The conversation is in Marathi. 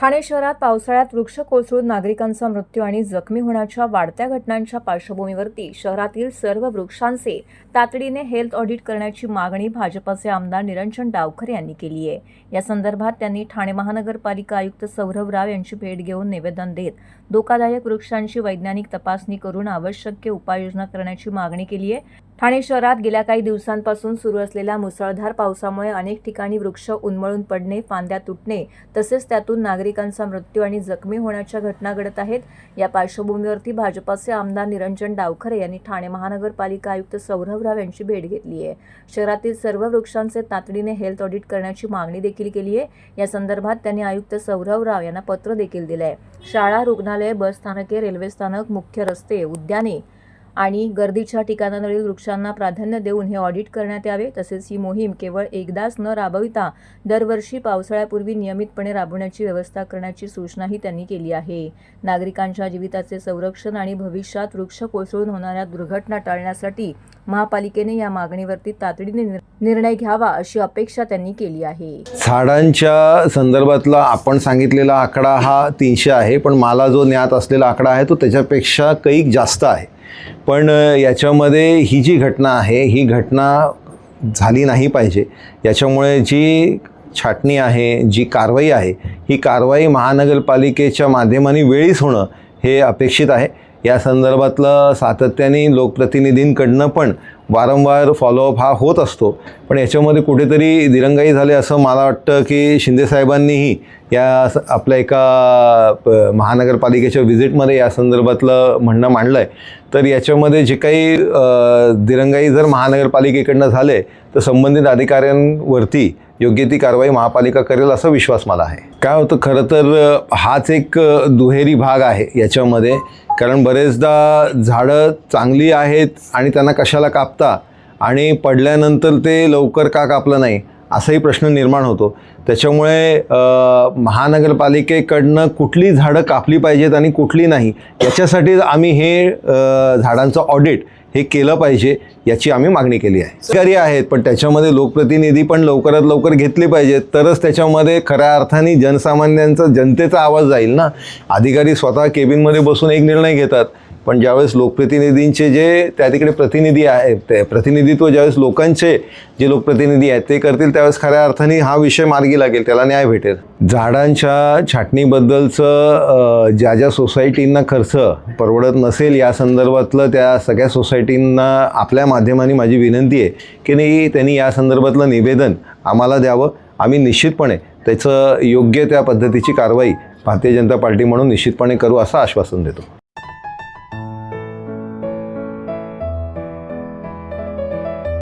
ठाणे शहरात पावसाळ्यात वृक्ष कोसळून नागरिकांचा मृत्यू आणि जखमी होण्याच्या वाढत्या घटनांच्या पार्श्वभूमीवरती शहरातील सर्व वृक्षांचे तातडीने हेल्थ ऑडिट करण्याची मागणी भाजपाचे आमदार निरंजन डावखरे यांनी केली आहे। या संदर्भात त्यांनी ठाणे महानगरपालिका आयुक्त सौरभ राव यांची भेट घेऊन निवेदन देत धोकादायक वृक्षांची वैज्ञानिक तपासणी करून आवश्यक उपाययोजना करण्याची मागणी केली आहे। ठाणे शहरात गेल्या काही दिवसांपासून सुरू असलेल्या मुसळधार पावसामुळे अनेक ठिकाणी वृक्ष उन्मळून पडणे, फांद्या तुटणे तसेच त्यातून नागरिकांचा मृत्यू आणि जखमी होण्याच्या घटना घडत आहेत। या पार्श्वभूमीवरती भाजपाचे आमदार निरंजन डावखरे यांनी ठाणे महानगरपालिका आयुक्त सौरभ राव यांची भेट घेतली आहे। शहरातील सर्व वृक्षांचे तातडीने हेल्थ ऑडिट करण्याची मागणी देखील केली आहे। या संदर्भात त्यांनी आयुक्त सौरभ राव यांना पत्र देखील दिले आहे। शाळा, रुग्णालये, बस स्थानके, रेल्वे स्थानक, मुख्य रस्ते, उद्याने आणि गर्दीच्या ठिकाणांवरील वृक्षांना प्राधान्य देऊन हे ऑडिट करण्यात यावे। तसेच ही मोहीम केवळ एकदाच न राबविता दरवर्षी पावसाळ्यापूर्वी नियमितपणे राबवण्याची व्यवस्था करण्याची सूचनाही त्यांनी केली आहे। नागरिकांच्या जीविताचे संरक्षण आणि भविष्यात वृक्ष कोसळून होणाऱ्या दुर्घटना टाळण्यासाठी महापालिकेने या मागणीवरती तातडीने निर्णय घ्यावा अशी अपेक्षा त्यांनी केली आहे। झाडांच्या संदर्भातला आपण सांगितलेला आकडा हा 300 आहे, पण मला जो ज्ञात असलेला आकडा आहे तो त्याच्यापेक्षा कैक जास्त आहे। पण याच्यामध्ये ही जी घटना आहे ही घटना झाली नाही पाहिजे। याच्यामुळे जी छाटणी आहे, जी कारवाई आहे, ही कारवाई महानगरपालिकेच्या माध्यमाने वेळीच होणं हे अपेक्षित आहे। या संदर्भातलं सातत्याने लोकप्रतिनिधींकडनं पण वारंवार फॉलोअप हा होत असतो, पण याच्यामध्ये कुठेतरी दिरंगाई झाली असं मला वाटतं की शिंदेसाहेबांनीही या आपल्या एका महानगरपालिकेच्या व्हिजिटमध्ये या संदर्भातलं म्हणणं मांडलं आहे। तर याच्यामध्ये जे काही दिरंगाई जर महानगरपालिकेकडनं झाले तर संबंधित अधिकाऱ्यांवरती योग्य ती कारवाई महापालिका करेल असा विश्वास मला आहे। काय होतं, खरं तर हाच एक दुहेरी भाग आहे याच्यामध्ये, कारण बरेचदा झाडं चांगली आहेत आणि त्यांना कशाला कापता आणि पडल्यानंतर ते लवकर का कापलं नाही असाही प्रश्न निर्माण होतो। त्याच्यामुळे महानगरपालिकेकडनं कुठली झाडं कापली पाहिजेत आणि कुठली नाही याच्यासाठी आम्ही हे झाडांचं ऑडिट हे केलं पाहिजे याची आम्ही मागणी केली आहे। अधिकारी आहेत पण त्याच्यामध्ये लोकप्रतिनिधी पण लवकरात लवकर घेतले पाहिजेत, तरच त्याच्यामध्ये खऱ्या अर्थाने जनसामान्यांचा जनतेचा आवाज जाईल ना। अधिकारी स्वतः केबिनमध्ये बसून एक निर्णय घेतात, पण ज्यावेळेस लोकप्रतिनिधींचे जे त्या तिकडे प्रतिनिधी आहेत, ते प्रतिनिधित्व ज्यावेळेस लोकांचे जे लोकप्रतिनिधी आहेत ते करतील त्यावेळेस खऱ्या अर्थाने हा विषय मार्गी लागेल, त्याला न्याय भेटेल। झाडांच्या छाटणीबद्दलचं ज्या ज्या सोसायटींना खर्च परवडत नसेल या संदर्भातलं त्या सगळ्या सोसायटींना आपल्या माध्यमाने माझी विनंती आहे की त्यांनी या संदर्भातलं निवेदन आम्हाला द्यावं। आम्ही निश्चितपणे त्याचं योग्य त्या पद्धतीची कारवाई भारतीय जनता पार्टी म्हणून निश्चितपणे करू असं आश्वासन देतो।